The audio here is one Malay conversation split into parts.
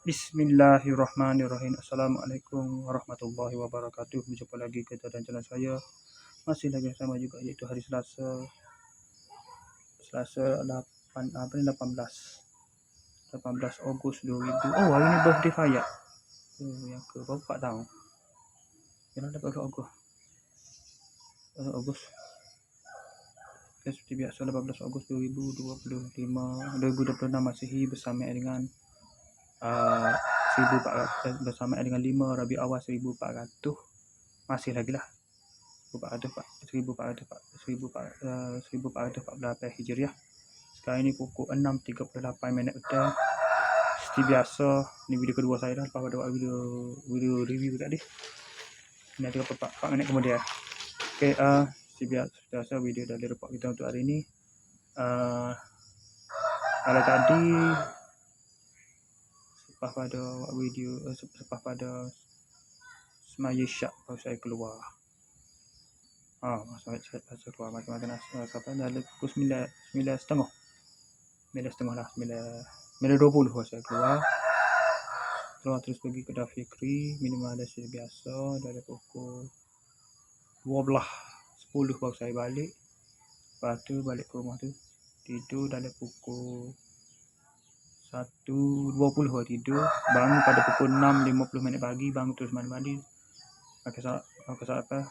Bismillahirrahmanirrahim. Assalamualaikum warahmatullahi wabarakatuh. Berjumpa lagi kita dan channel saya. Masih lagi sama juga, iaitu hari Selasa 18 Ogos 2000. Oh, hari ni birthday Fayak. Yang ke berapa tak tahu. Yang ada pada Ogos. Seperti biasa 18 Ogos 2026 Masihi bersama dengan 1400 bersama dengan 5 Rabi Awal 1400 masih lagi lah 1414 Hijriah. Sekarang ini pukul 6.38 petang. Seperti biasa, ni video kedua saya dah. Lepas pada buat video review tadi. Ini 34 minit kemudian. Okay, seperti biasa video dari report kita untuk hari ini. Kalau tadi selepas pada semaya syak baru saya keluar. Saya keluar macam-macam sampai dah pukul 9.30 lah, 9.20 baru saya keluar terus pergi ke Dafikri minum ada biasa dari pukul 12.10 baru saya balik. Lepas tu balik ke rumah tu tidur dari pukul 1.20 baru tidur. Bangun pada pukul 6.50 pagi, bangun terus mandi pakai sarapan.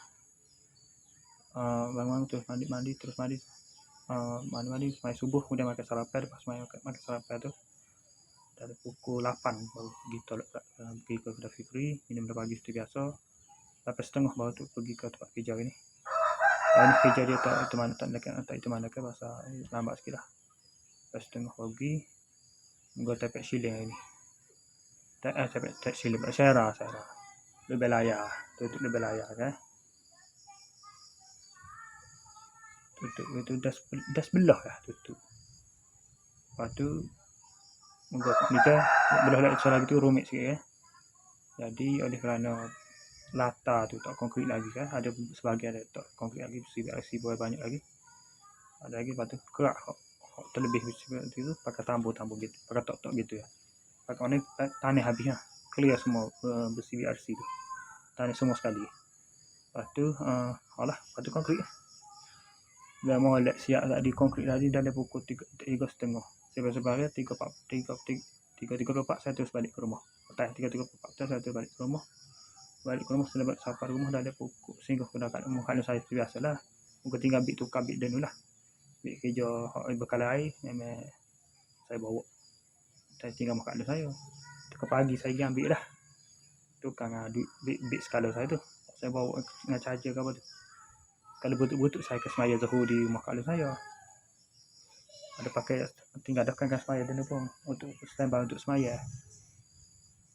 Bangun terus mandi semai subuh, kemudian makan sarapan. Lepas makan sarapan tu dari pukul 8 baru pergi ke kedai Fikri minum pagi seperti biasa. 8.30 baru tu pergi ke tempat kerja ini. Ini kerja dia tak itu mana ke pasal lambat sikit lah. 8.30 pergi gua tepek siling ini. Tak siling saya lebih layar tutup lebih layar kan. Tutup itu dah sebelah lah tutup. Lepas tu ni kan belah lagi tu rumit sikit kan. Jadi oleh kerana latar tu tak konkrit lagi kan, ada sebahagian ada tak konkrit lagi, besi banyak lagi. Ada lagi lepas tu kerak terlebih besi tu pakai tambur gitu, pakai tok gitu ya. Pakai ni tanah habis lah. Clear semua besi BRC tu. Tanah semua sekali. Lepas tu lepas tu konkrit. Dah molek siap tak di konkrit tadi dah ada pukul 3.30. Sebenarnya 3.34 saya terus balik ke rumah. 3.34 saya terus balik ke rumah. Setelah balik sampai rumah dah ada pukul singgah ke dekat rumah kalau saya biasalah. Mungkin tinggal tukar bit dulu lah. Bit kerja bekal air memang saya bawa. Saya tinggal makan saya. Ke pagi saya pergi ambil dah. Tukar bit skala saya tu. Saya bawa dengan charger ke apa tu. Kalau betul-betul saya ke semaya Zuhur di rumah kalau saya. Ada pakai tinggal dah kan semaya dan pun untuk standby untuk semaya.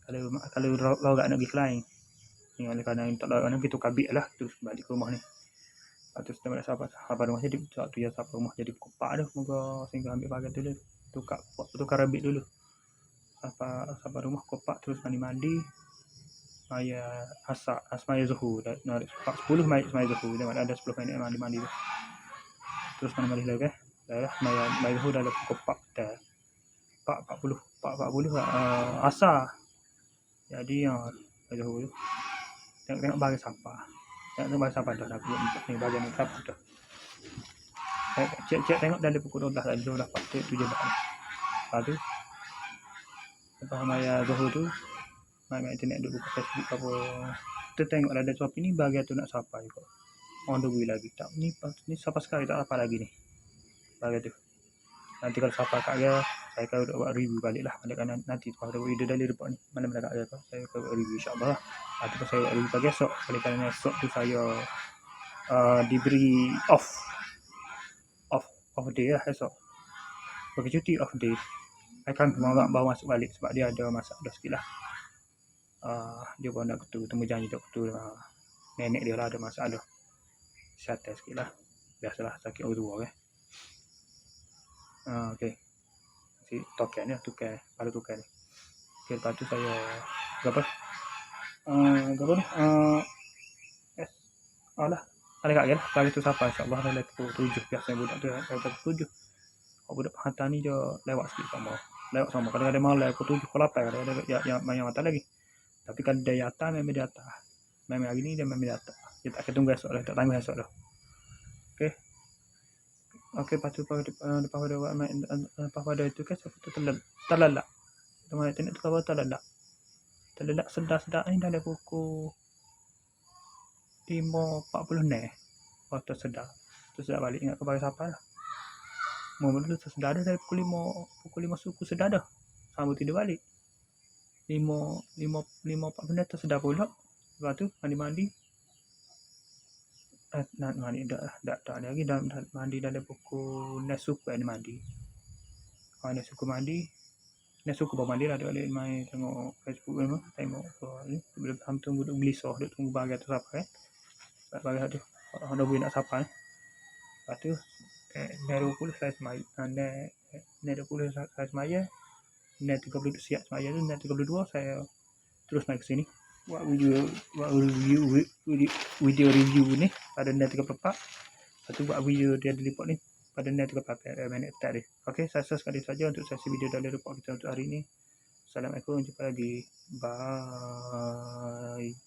Kalau lorak nak pergi lain. Ni oleh kerana tak lorak nak pergi tukar bit lah terus balik ke rumah ni. Lepas tu setelah balik sahabat rumah jadi waktu ya sahabat rumah jadi kopak dah. Moga sehingga ambil bagian dulu. Tukar bit dulu. Sahabat rumah kopak terus mandi. Maya Asmaya Zuhur dah 10 minit Asmaya Zuhur dah ada 10 minit mandi tu. Terus mandi lagi dah Maya Zuhur dah kopak dah 40 asar. Jadi Maya Zuhur tu tengok bagi sampah. Tengok bagi sampah dah ni bagian ni sampah dah. Cek tengok dah pukul 12 dah 12.47 dah. Lepas tu lepas Maya Zuhur tu main internet dulu buka Facebook apa. Kita tengok ada Shopee ni bahagian tu nak sampai kok. On the way lagi. Tak ni sampai sekali tak apa lagi ni. Bahagian tu. Nanti kalau sampai kat dia saya akan buat review balik lah. Nanti pada video dari report ni mana-mana kat dia tu saya akan buat review insya-Allah lah. Nanti saya buat review pagi esok. Oleh kerana esok tu saya diberi off day lah esok. Bagi cuti off day. Saya akan bawa masuk balik sebab dia ada masalah sikit lah. Dia pun nak ketemu janji doktor nenek dia lah ada masalah kesihatan sikit lah. Biasalah sakit orang tua kan. Okay. Si tukar ni pada tukar ni. Okay, lepas tu saya apa ni ada kat dia lah. Pagi tu sampai insyaAllah dah pukul 7 biasanya budak tu pukul 7. Budak hantar ni je lewat sikit sama. lewat sama, kadang-kadang malam pukul 7 pukul 8 kadang-kadang yang atas lagi. Tapi kalau dari atas memang di atas, memang hari ni dia memang di atas. Kita akan tunggu esok lah, tak tangguh esok dah. Okey. Okey, lepas tu lepas pada itu kan saya tu terlelap. Teman tengok tu kau terlelap. Terlelap sedar-sedar ni dah pukul 5.46. Waktu sedar. Tu sedar balik ingat kepada siapa lah. Mula tu sedar dah dari pukul 5 suku sedar dah. Sambung tidur balik. 5.40 tersedar pula. Lepas tu mandi. Nak mandi dah lagi dah mandi dah pukul suku mandi. Suku mandi. Suku baru mandi lah, dia main tengok Facebook memang. Tengok ni bila tunggu duk gelisah, duk tunggu bahagian tu siapa kan. Bahagian tu ada boleh nak siapa ni. Lepas tu 20 saya semaya. 20 saya semaya. 30 siap semaya tu. 32 saya terus naik ke sini. Buat video review ni pada 34. Lepas tu buat video dia diliput ni pada 34 minit tadi. Okey, saya rasa sekali saja untuk sesi video dari report kita untuk hari ini. Assalamualaikum, jumpa lagi. Bye.